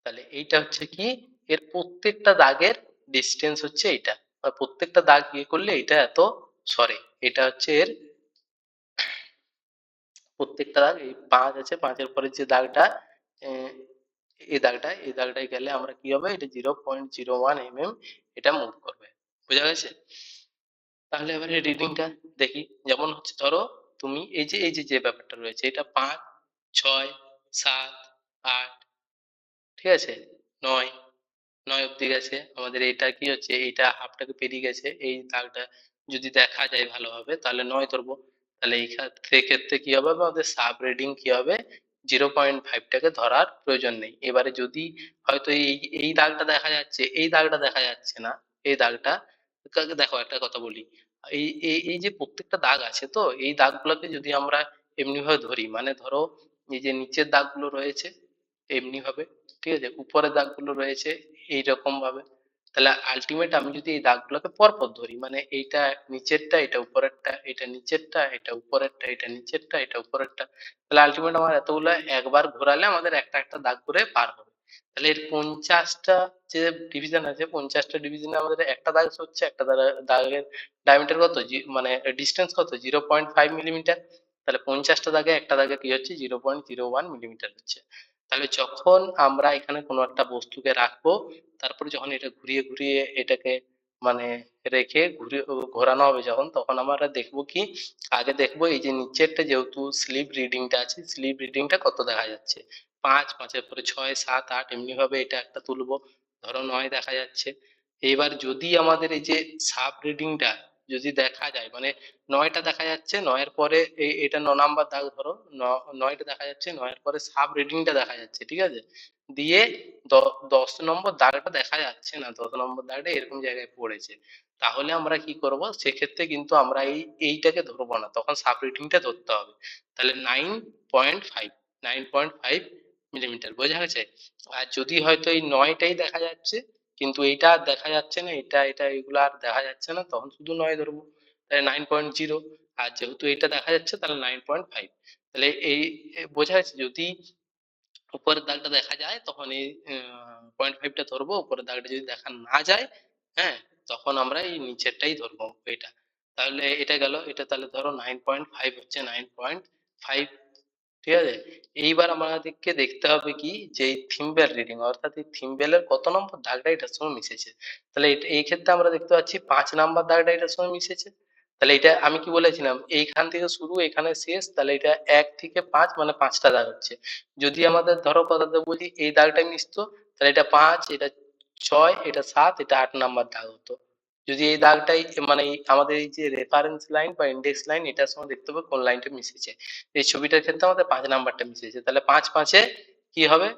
তাহলে এইটা হচ্ছে কি, এর প্রত্যেকটা দাগের ডিস্টেন্স হচ্ছে এইটা, প্রত্যেকটা দাগ ইয়ে করলে এটা এত সরে, এটা হচ্ছে এর প্রত্যেকটা দাগ। এই 5 আছে, 5-এর পরে যে দাগটা, আহ, এই দাগটায় গেলে আমরা কি হবে, এটা 0.01 এটা মুভ করবে। বোঝা গেছে? তাহলে এবারে রিডিংটা দেখি, যেমন হচ্ছে ধরো তুমি এই যে ব্যাপারটা রয়েছে, এটা 5 6 7 8, ঠিক আছে, 9 9 অব্দি গেছে, আমাদের এটা কি হচ্ছে, এইটা হাফটাকে পেরিয়ে গেছে, এই দাগটা যদি দেখা যায় ভালোভাবে তাহলে 9 ধরবো। তাহলে এই ক্ষেত্রে কি হবে, আমাদের সাব রিডিং কি হবে, 0.5টাকে ধরার প্রয়োজন নেই। এবারে যদি হয়তো এই দাগটা দেখা যাচ্ছে, এই দাগটা দেখা যাচ্ছে না, এই দাগটা, দেখো একটা কথা বলি, এই যে প্রত্যেকটা দাগ আছে, তো এই দাগগুলোকে যদি আমরা এমনি ভাবে ধরি, মানে ধরো এই যে নিচের দাগগুলো রয়েছে এমনি ভাবে, ঠিক আছে, উপরের দাগগুলো রয়েছে এইরকম ভাবে, তাহলে আলটিমেট আমি যদি এই দাগগুলোকে পরপর ধরি, মানে এইটা নিচেরটা, এটা উপরেরটা, এটা নিচেরটা, এটা উপরেরটা, এটা নিচেরটা, এটা উপরেরটা, তাহলে আলটিমেট আমার এতগুলো একবার ঘোরালে আমাদের একটা একটা দাগ করে পার হবে। তাহলে এর 50টা যে ডিভিশন আছে, 50টা ডিভিশনে আমাদের একটা দাগ হচ্ছে, একটা দাগের ডায়ামিটার কত, মানে ডিস্টেন্স কত, 0.5 মিলিমিটার। তাহলে 50টা দাগে একটা দাগে কি হচ্ছে, 0.01 মিলিমিটার হচ্ছে। তাহলে যখন আমরা এখানে কোনো একটা বস্তুকে রাখবো, তারপরে যখন এটা ঘুরিয়ে ঘুরিয়ে এটাকে মানে রেখে ঘুরিয়ে ঘোরানো হবে যখন, তখন আমরা দেখবো কি, আগে দেখবো এই যে নিচেরটা যেহেতু স্লিপ রিডিংটা আছে, স্লিপ রিডিংটা কত দেখা যাচ্ছে, 5, 5-এর পরে 6, 7, 8, এমনি ভাবে এটা একটা তুলবো, ধরো 9 দেখা যাচ্ছে। এবার যদি আমাদের এই যে সাব রিডিংটা যদি দেখা যায়, মানে 9টা দেখা যাচ্ছে, 9-এর পরে এটা 9 নাম্বার দাগ ধরো, 9টা দেখা যাচ্ছে, 9-এর পরে সাব রিডিংটা দেখা যাচ্ছে, ঠিক আছে, দিয়ে 10 নম্বর দাগটা দেখা যাচ্ছে না, 10 নম্বর দাগটা এরকম জায়গায় পড়েছে, তাহলে আমরা কি করব, সেক্ষেত্রে কিন্তু আমরা এইটাকে ধরবো না, তখন সাব রিডিংটা ধরতে হবে। তাহলে 9.5, 9.5 মিলিমিটার, বোঝা গেছে। আর যদি হয়তো এই 9টাই দেখা যাচ্ছে কিন্তু এইটা আর দেখা যাচ্ছে না, এটা এটা এগুলো আর দেখা যাচ্ছে না, তখন শুধু 9 ধরবো, তাহলে 9.0। আর যেহেতু এটা দেখা যাচ্ছে তাহলে 9.5। তাহলে এই বোঝা যাচ্ছে, যদি উপরের দাগটা দেখা যায় তখন এই 0.5টা ধরবো, উপরের দাগটা যদি দেখা না যায়, হ্যাঁ, তখন আমরা এই নিচেরটাই ধরবো এটা। তাহলে এটা গেল, এটা তাহলে ধরো 9.5 হচ্ছে 9.5, ঠিক আছে। এইবার আমাদেরকে দেখতে হবে কি, যে এই থিম্বেল রিডিং, অর্থাৎ এই থিম্বেলের কত নম্বর দাগটা এটার সঙ্গে মিশেছে। তাহলে এই ক্ষেত্রে আমরা দেখতে পাচ্ছি 5 নাম্বার দাগটা এটার সঙ্গে মিশেছে। তাহলে এটা আমি কি বলেছিলাম, এইখান থেকে শুরু এখানে শেষ, তাহলে এটা 1 থেকে 5, মানে 5টা দাগ হচ্ছে। যদি আমাদের ধরো কথাতে বলি এই দাগটা মিশতো, তাহলে এটা 5, এটা 6, এটা 7, এটা 8 নাম্বার দাগ হতো। যদি এই দাগটাই মানে আমাদের এই যে রেফারেন্স লাইন বা ইন্ডেক্স লাইন, এটার সঙ্গে দেখতে হবে কোন লাইনটা মিশেছে। এই ছবিটার ক্ষেত্রে আমাদের 5 নাম্বারটা মিশেছে, তাহলে 5 5-এ কি হবে,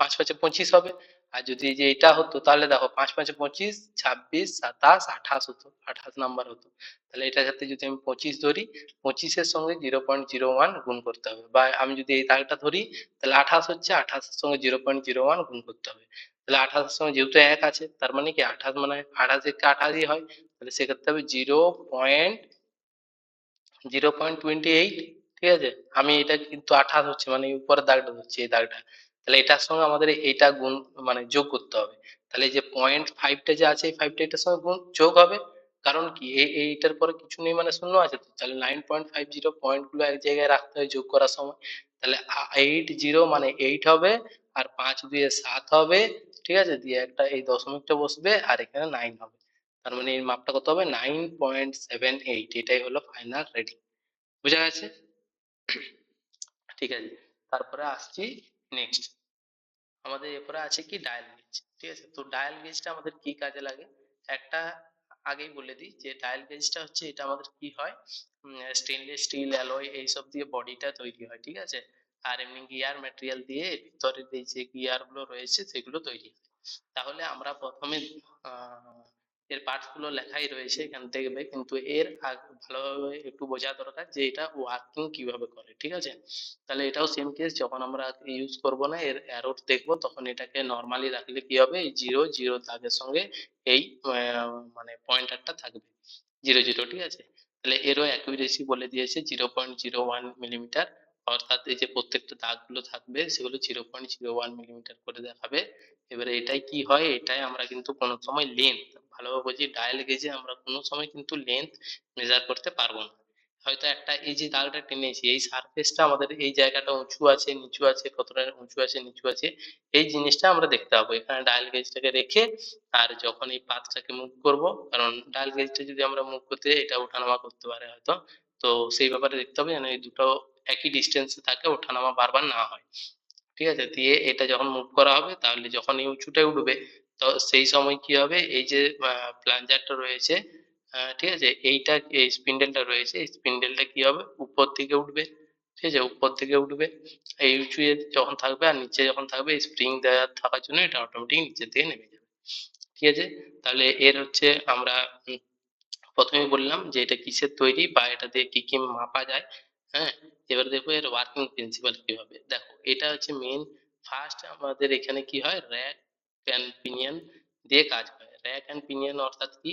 5 5-এ 25 হবে। আর যদি এই যে এটা হতো, তাহলে দেখো 5 5-এ 25, 26, 27, 28 হতো, 28 নাম্বার হতো। তাহলে এটার ক্ষেত্রে যদি আমি 25 ধরি, 25-এর সঙ্গে 0.01 গুণ করতে হবে, বা আমি যদি এই দাগটা ধরি, তাহলে 28 হচ্ছে, 28-এর সঙ্গে 0.01 গুণ করতে হবে। তাহলে 28-এর সঙ্গে যেহেতু 1 আছে, তার মানে কি 28, মানে 28 থেকে 28ই হয়, তাহলে সেক্ষেত্রে হবে 0.28, ঠিক আছে। আমি এটা কিন্তু 28 হচ্ছে, মানে উপরের দাগটা ধরছি, এই দাগটা, তাহলে এটার সঙ্গে আমাদের এইটা গুণ মানে যোগ করতে হবে। তাহলে এই যে 0.5টা যে আছে, এই 5টা এটার সঙ্গে গুণ যোগ হবে, কারণ কি এইটার পরে কিছু নেই মানে শূন্য আছে তো, তাহলে 9.50 পয়েন্ট গুলো এক জায়গায় রাখতে হয় যোগ করার সময়। তাহলে 80 মানে 8 হবে, আর 5 2-এ 7 হবে, ঠিক আছে, দিয়ে একটা এই দশমিকটা বসবে, আর এখানে 9 হবে। তার মানে এর মাপটা কত হবে, 9.78, এটাই হলো ফাইনাল রেডিং। বোঝা গেছে? ঠিক আছে। তারপরে আসছি নেক্সট, আমাদের এরপরে আছে কি, ডায়াল গেজ, ঠিক আছে। তো ডায়াল গেজটা আমাদের কি কাজে লাগে, একটা আগেই বলে দিই, যে ডায়াল গেজটা হচ্ছে, এটা আমাদের কি হয়, স্টেনলেস স্টিল অ্যালয় এইসব দিয়ে বডিটা তৈরি হয়, ঠিক আছে। আর এমনি গিয়ার ম্যাটেরিয়াল দিয়ে ভিতরে যে গিয়ার গুলো রয়েছে সেগুলো তৈরি হয়। তাহলে আমরা প্রথমে এর পার্টস গুলো লেখাই রয়েছে এখান দেখবে, কিন্তু এর ভালোভাবে একটু বোঝা দরকার যে এটা ওয়ার্কিং কিভাবে করে, ঠিক আছে। তাহলে এটাও সেম কেস, যখন আমরা ইউজ করব না, এর অ্যারো দেখবো, তখন এটাকে নর্মালি রাখলে কি হবে, এই 0 0 দাগের সঙ্গে এই মানে পয়েন্টারটা থাকবে 0 0, ঠিক আছে। তাহলে এরও অ্যাকুরেসি বলে দিয়েছে 0.01 মিলিমিটার, অর্থাৎ এই যে প্রত্যেকটা দাগগুলো থাকবে সেগুলো 0.01 মিলিমিটার করে দেখাবে। এবারে এটাই কি হয়, এটাই আমরা কিন্তু কোনো সময় লেন্থ, ভালোভাবে বলছি, ডায়াল গেজে আমরা কোনো সময় কিন্তু লেন্থ মেজার করতে পারবো না। হয়তো একটা এই যে দাগটা টেনেছি, এই সারফেসটা আমাদের এই জায়গাটা উঁচু আছে নিচু আছে, কতটা উঁচু আছে নিচু আছে, এই জিনিসটা আমরা দেখতে পাবো এখানে ডায়াল গেজটাকে রেখে। আর যখন এই পাতটাকে মুভ করব, কারণ ডায়াল গেজটা যদি আমরা মুভ করতে যাই, এটা ওঠানামা করতে পারে হয়তো, তো সেই ব্যাপারে দেখতে হবে যেন এই দুটো একই ডিস্টেন্সে থাকে, ওঠানামা বারবার না হয়, ঠিক আছে। দিয়ে এটা যখন মুভ করা হবে, তাহলে যখন এই উঁচুটায় উঠবে, তো সেই সময় কি হবে, এই যে প্লাঞ্জারটা রয়েছে, ঠিক আছে, এইটা এই স্পিন্ডেলটা রয়েছে, এই স্পিন্ডেলটা কি হবে, উপর দিকে উঠবে, ঠিক আছে, উপর দিকে উঠবে, এই উঁচু যখন থাকবে আর নিচে যখন থাকবে, স্প্রিং দেওয়া থাকার জন্য এটা অটোমেটিক নিচের দিকে নেমে যাবে, ঠিক আছে। তাহলে এর হচ্ছে আমরা প্রথমেই বললাম যে এটা কিসের তৈরি বা এটা দিয়ে কি কি মাপা যায়। হ্যাঁ, এবার দেখো এর ওয়ার্কিং প্রিন্সিপাল কি হবে। দেখো এটা হচ্ছে মেন, ফার্স্ট আমাদের এখানে কি হয়, র্যাক ক্যান পিনিয়ন দিয়ে কাজ হয়। র্যাক অ্যান্ড পিনিয়ন অর্থাৎ কি,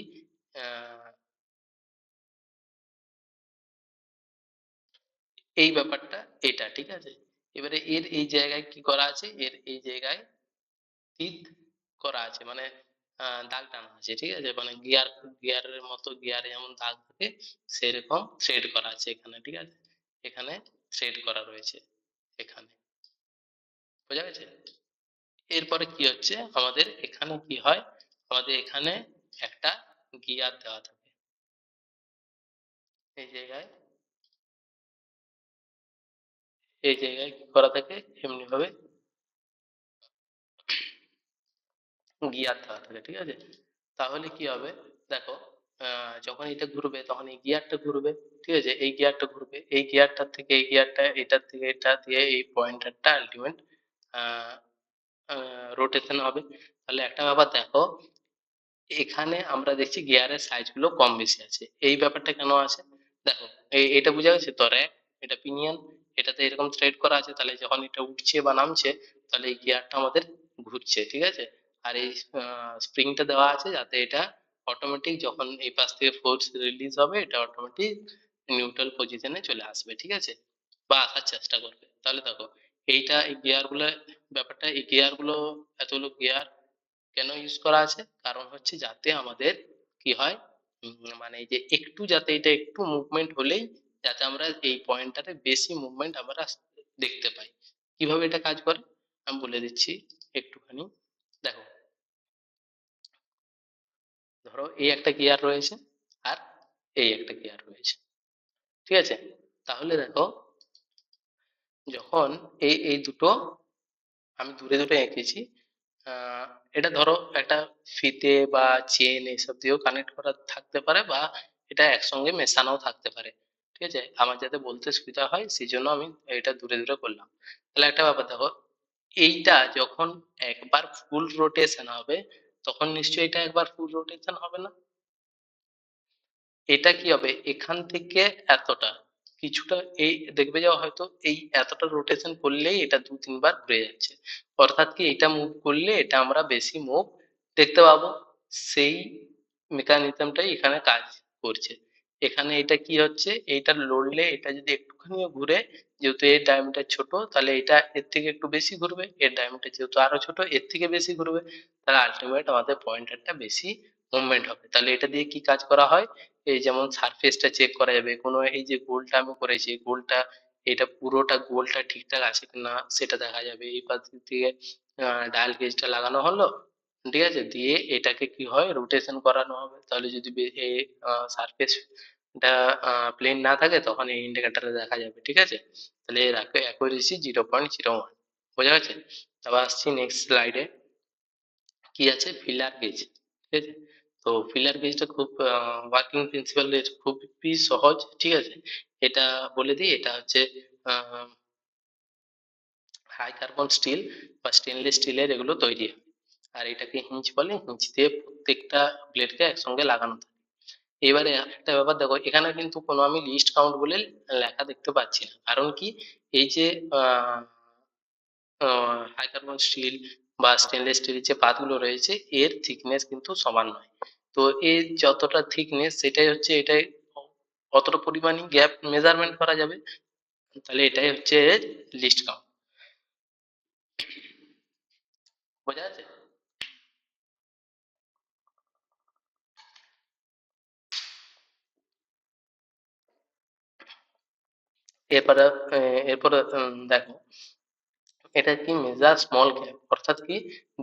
আহ, এই ব্যাপারটা এটা, ঠিক আছে। এবারে এর এই জায়গায় কি করা আছে, এর এই জায়গায় টিথ করা আছে, মানে দাগ টানা আছে, ঠিক আছে, মানে গিয়ারের মতো, গিয়ারে যেমন দাগ থাকে সেরকম থ্রেড করা আছে এখানে, ঠিক আছে, এখানে থ্রেড করা রয়েছে এখানে, বোঝা গেছে। এরপরে কি হচ্ছে, আমাদের এখানে কি হয়, আমাদের এখানে একটা গিয়ার দেওয়া থাকে এই জায়গায়, এই জায়গায় কি করা থাকে, এমনি ভাবে গিয়ার দেওয়া থাকে, ঠিক আছে। তাহলে কি হবে, দেখো, যখন এটা ঘুরবে তখন এই গিয়ারটা ঘুরবে, ঠিক আছে, এই গিয়ারটা ঘুরবে, এই গিয়ারটার থেকে এই গিয়ারটা, এটার থেকে এটা দিয়ে এই পয়েন্টারটা আলটিমেট রোটেশন হবে। তাহলে একটা ব্যাপার দেখো, এখানে আমরা দেখছি গিয়ারের সাইজ গুলো কম বেশি আছে, এই ব্যাপারটা কেন আছে, দেখো, এটা বোঝা গেছে তো, র্যাক, এটা পিনিয়ন, এটাতে এরকম থ্রেড করা আছে, তাহলে যখন এটা উঠছে বা নামছে, তাহলে এই গিয়ারটা আমাদের ঘুরছে, ঠিক আছে। আর এই স্প্রিংটা দেওয়া আছে যাতে এটা অটোমেটিক যখন এই পাশ থেকে ফোর্স রিলিজ হবে, এটা অটোমেটিক নিউট্রাল পজিশনে চলে আসবে, ঠিক আছে, বা আসার চেষ্টা করবে। তাহলে দেখো, এইটা এই গিয়ার গুলো, ব্যাপারটা এই গিয়ার গুলো, এতগুলো গিয়ার কেন ইউজ করা আছে, কারণ হচ্ছে যাতে আমাদের কি হয়, মানে এই যে একটু, যাতে এটা একটু মুভমেন্ট হলেই যাতে আমরা এই পয়েন্টটাতে বেশি মুভমেন্ট আমরা দেখতে পাই। কিভাবে এটা কাজ করে আমি বলে দিচ্ছি একটুখানি, দেখো, ধরো এই একটা গিয়ার রয়েছে আর এই একটা গিয়ার রয়েছে, ঠিক আছে। তাহলে দেখো, যখন এই এই দুটো আমি দূরে দূরে এঁকেছি, আহ, এটা ধরো একটা ফিতে বা চেন এসব দিয়েও কানেক্ট করা থাকতে পারে, বা এটা একসঙ্গে মেশানোও থাকতে পারে, ঠিক আছে, আমার যাতে বলতে সুবিধা হয় সেই জন্য আমি এটা দূরে দূরে করলাম। তাহলে একটা ব্যাপার দেখো, এইটা যখন একবার ফুল রোটেশন হবে, তখন নিশ্চয়ই এটা একবার ফুল রোটেশন হবে না, এটা কি হবে, এখান থেকে এতটা কিছুটা, এই দেখবে যাওয়া হয়তো এই এতটা রোটেশন করলেই এটা দু তিনবার ঘুরে যাচ্ছে, অর্থাৎ কি এটা মুভ করলে এটা আমরা বেশি মুভ দেখতে পাবো, সেই মেকানিজমটাই এখানে কাজ করছে। এখানে এটা কি হচ্ছে, এইটা লড়লে এটা যদি একটুখানিও ঘুরে, যেহেতু এর ডায়ামিটার ছোট, তাহলে এটা এর থেকে একটু বেশি ঘুরবে, এর ডায়ামিটার যেহেতু আরো ছোট, এর থেকে বেশি ঘুরবে, তাহলে আলটিমেট আমাদের পয়েন্টারটা বেশি মুভমেন্ট হবে। তাহলে এটা দিয়ে কি কাজ করা হয়, এই যেমন সারফেসটা চেক করা যাবে, কোনো এই যে গোলটা আমি করেছি, গোলটা এটা পুরোটা গোলটা ঠিকঠাক আছে কিনা সেটা দেখা যাবে, এই পাশ থেকে ডায়াল গেজটা লাগানো হলো, ঠিক আছে, দিয়ে এটাকে কি হয় রোটেশন করানো হবে, তাহলে যদি সারফেসটা প্লেন না থাকে তখন এই ইন্ডিকেটরে দেখা যাবে, ঠিক আছে। তাহলে এর অ্যাকুরেসি 0.01, বোঝা গেছে। তারপর আসছি নেক্সট স্লাইডে, কি আছে, ফিলার গেজ, ঠিক আছে। তো ফিলার গেজটা খুব ওয়ার্কিং প্রিন্সিপাল এর খুবই সহজ, ঠিক আছে। এটা বলে দিই, এটা হচ্ছে হাই কার্বন স্টিল বা স্টেনলেস স্টিলের এগুলো তৈরি হয়, আর এটাকে হিঞ্জ বলে, হিঞ্জ দিয়ে প্রত্যেকটা ব্লেডকে একসঙ্গে লাগানো থাকে। এবারে একটা ব্যাপার দেখো, এখানে কিন্তু কোনো আমি লিস্ট কাউন্ট বলে লেখা দেখতে পাচ্ছি না, কারণ কি, এই যে আহ হাই কার্বন স্টিল বা স্টেনলেস স্টিলের যে পাতগুলো রয়েছে, এর থিকনেস কিন্তু সমান নয়। তো এর যতটা থিকনেস সেটাই হচ্ছে, এটাই অতটা পরিমাণই গ্যাপ মেজারমেন্ট করা যাবে, তাহলে এটাই হচ্ছে লিস্ট কাউন্ট, বোঝা যাচ্ছে। এরপরে এরপরে দেখো, এটা কি মেজার স্মল গ্যাপ, অর্থাৎ কি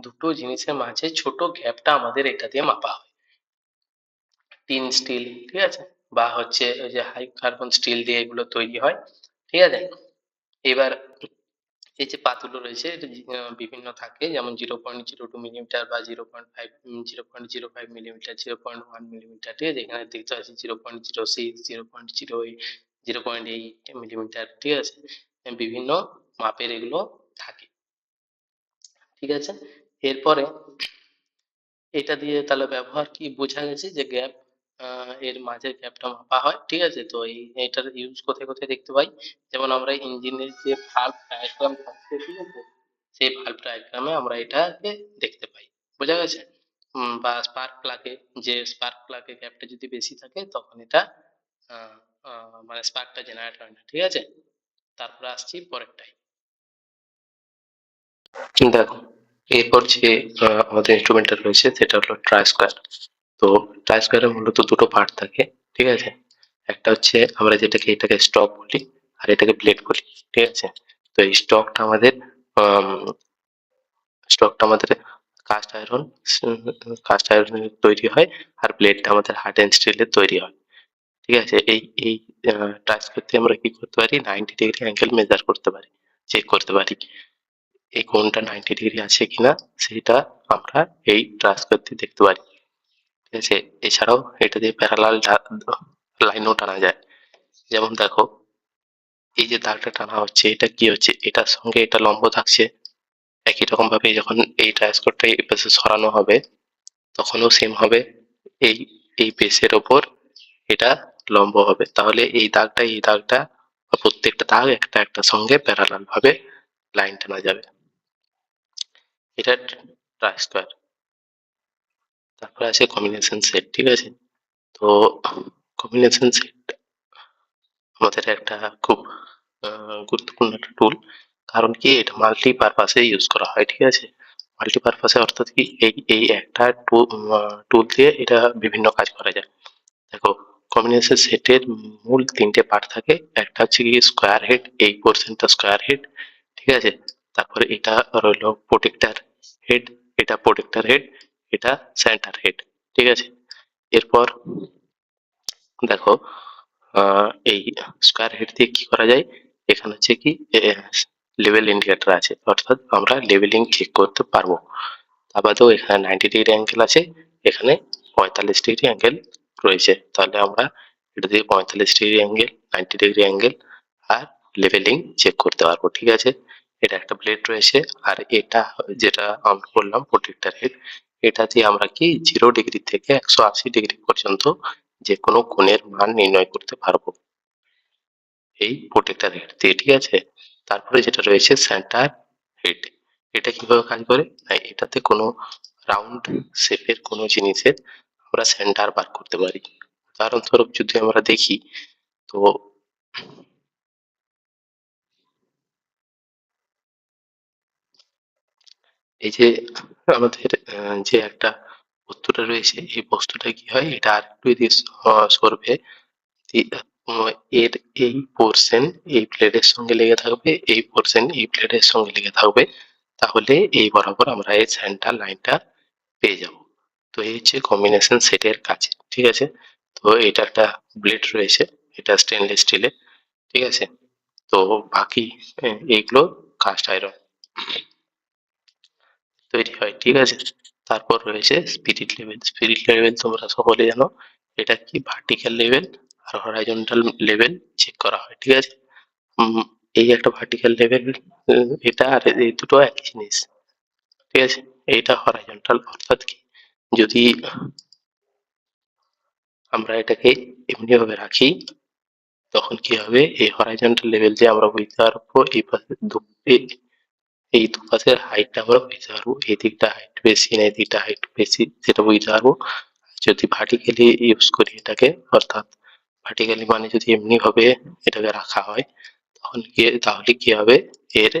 দুটো জিনিসের মাঝে ছোট গ্যাপটা আমাদের এটা দিয়ে মাপা হয়, টিন স্টিল, ঠিক আছে, বা হচ্ছে ওই যে হাই কার্বন স্টিল দিয়ে এগুলো তৈরি হয়, ঠিক আছে। এবার এই যে পাতগুলো রয়েছে, এটা বিভিন্ন থাকে, যেমন 0.02 মিলিমিটার বা 0.5, 0.05 মিলিমিটার, 0.1 মিলিমিটার, ঠিক আছে, এখানে দেখতে পাচ্ছি 0.06, 0.08, 0.8 মিলিমিটার, ঠিক আছে, বিভিন্ন মাপের এগুলো থাকে, ঠিক আছে। এরপরে এটা দিয়ে তাহলে ব্যবহার কি বোঝা গেছে, যে গ্যাপ, এর মাঝের গ্যাপটা মাপা হয়, ঠিক আছে। তো এই এটার ইউজ কোথায় কোথায় দেখতে পাই, যেমন আমরা ইঞ্জিনের যে ভালভ ডায়াগ্রাম থাকছে, ঠিক আছে, সেই ভালভ ডায়াগ্রামে আমরা এটাকে দেখতে পাই, বোঝা গেছে। বা স্পার্ক প্লাগে, যে স্পার্ক প্লাগে গ্যাপটা যদি বেশি থাকে তখন এটা আহ, মানে স্পার্কটা জেনারেট হয় না, ঠিক আছে। তারপরে আসছি পরেরটাই। দেখো, এরপর যে আমাদের ইনস্ট্রুমেন্টটা রয়েছে সেটা হলো ট্রাই স্কোয়ার। তো ট্রাই স্কোয়ারে মূলত দুটো পার্ট থাকে, ঠিক আছে। একটা হচ্ছে আমরা যেটাকে এটাকে স্টক বলি, আর এটাকে ব্লেড বলি, ঠিক আছে। তো এই স্টকটা আমাদের কাস্ট আয়রন তৈরি হয়, আর ব্লেডটা আমাদের হার্ড অ্যান্ড স্টিলের তৈরি হয়, ঠিক আছে। এই টাচ করতে আমরা কি করতে পারি, 90 ডিগ্রি অ্যাঙ্গেল মেজার করতে পারি, চেক করতে পারি এই কোণটা 90 ডিগ্রি আছে কিনা, সেটা আমরা এই ট্রাস করতে দেখতে পারি, ঠিক আছে। এছাড়াও এটা দিয়ে প্যারালাল লাইনও টানা যায়। যেমন দেখো, এই যে দাগটা টানা হচ্ছে, এটা কি হচ্ছে, এটার সঙ্গে এটা লম্ব থাকছে। একই রকম ভাবে যখন এই ট্রান্সপোর্টটা এই পাশে সরানো হবে, তখনও সেম হবে। এই এই পেসের ওপর এটা লম্ব হবে, তাহলে এই দাগটা বা প্রত্যেকটা দাগ একটা একটা সঙ্গে প্যারালাল ভাবে লাইন টানা যাবে। এটা ট্রাই স্কোয়ার। তারপরে আছে কম্বিনেশন সেট, ঠিক আছে। তো কম্বিনেশন সেট আমাদের একটা খুব গুরুত্বপূর্ণ একটা টুল। কারণ কি, এটা মাল্টি পারপাসে ইউজ করা হয়, ঠিক আছে। মাল্টি পারপাসে অর্থাৎ কি, এই এই একটা টুল দিয়ে এটা বিভিন্ন কাজ করা যায়। দেখো, কম্বিনেশন সেটের মূল তিনটে পার্ট থাকে। একটা হচ্ছে কি স্কোয়ার হেড, এই পোর্শনটা স্কোয়ার হেড, ঠিক আছে। তারপরে এটা রইলো প্রোটেক্টর হেড, এটা প্রোটেক্টর হেড, এটা সেন্টার হেড, ঠিক আছে। এরপর দেখো, এই স্কোয়ার হেড দিয়ে কি করা যায়, এখানে হচ্ছে কি লেভেল ইন্ডিকেটর আছে, অর্থাৎ আমরা লেভেলিং চেক করতে পারবো। তা বাদেও এখানে 90 ডিগ্রি অ্যাঙ্গেল আছে, এখানে 45 ডিগ্রি অ্যাঙ্গেল রয়েছে, তাহলে আমরা এটা দিয়ে 45 ডিগ্রি অ্যাঙ্গেল, 90 ডিগ্রি অ্যাঙ্গেল আর লেভেলিং চেক করতে পারবো, ঠিক আছে। এটা একটা ব্লেড রয়েছে, আর এটা যেটা আমরা বললাম প্রোটেক্টর হেড, এটা দিয়ে আমরা কি 0 ডিগ্রি থেকে 180 ডিগ্রি পর্যন্ত যে কোনো কোণের মান নির্ণয় করতে পারবো এই প্রোটেক্টর হেড দিয়ে, ঠিক আছে। তারপরে যেটা রয়েছে সেন্টার হেড, এটা কিভাবে কাজ করে, না এটাতে কোনো রাউন্ড শেপের কোনো জিনিসের আমরা সেন্টার বার করতে পারি। উদাহরণস্বরূপ যদি আমরা দেখি, তো এই যে আমাদের যে একটা বস্তুটা রয়েছে, এই বস্তুটা কি হয়, এটা আর একটু এদিকে সরবে, উম, এর এই পোর্শন এই প্লেটের সঙ্গে লেগে থাকবে, এই পোর্শন এই প্লেটের সঙ্গে লেগে থাকবে, তাহলে এই বরাবর আমরা এই সেন্টার লাইনটা পেয়ে যাব। তো এই হচ্ছে কম্বিনেশন সেটের কাজ, ঠিক আছে। তো এটা একটা ব্লেড রয়েছে, এটা স্টেনলেস স্টিলের, ঠিক আছে। তো বাকি এইগুলো কাস্ট আয়রন তৈরি হয়, ঠিক আছে। তারপর রয়েছে স্পিরিট লেভেল। স্পিরিট লেভেল তোমরা সকলে জানো, এটা কি ভার্টিক্যাল লেভেল আর হরাইজন্টাল লেভেল চেক করা হয়, ঠিক আছে। উম, এই একটা ভার্টিক্যাল লেভেল, এটা আর এই দুটো একই জিনিস, ঠিক আছে। এইটা হরাইজন্টাল, অর্থাৎ কি, যদি আমরা এটাকে এমনি ভাবে রাখি, তখন কি হবে, এই হরাইজন্টাল লেভেল যে আমরা বুঝতে পারবো এই পাশে এই দুপাশের হাইটটা আমরা বুঝতে পারবো, এই দিকটা হাইট বেশি না এই দিকটা হাইট বেশি সেটা বুঝতে পারবো। যদি ভার্টিক্যালি ইউজ করি এটাকে, অর্থাৎ ভার্টিক্যালি মানে যদি এমনি ভাবে এটাকে রাখা হয়, তাহলে কি হবে, এর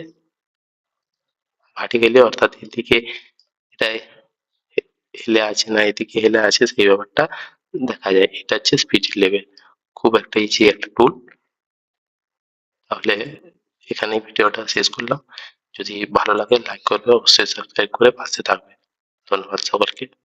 ভার্টিক্যালি অর্থাৎ এদিকে এটা হেলে আছে না এদিকে হেলে আছে, সেই ব্যাপারটা দেখা যায়। এটা হচ্ছে স্পিড লেভেল, খুব একটা ইজি একটা টুল। তাহলে এখানেই ভিডিওটা শেষ করলাম। যদি ভালো লাগে লাইক করবে, অবশ্যই সাবস্ক্রাইব করে পাশে থাকবে। ধন্যবাদ সকলকে।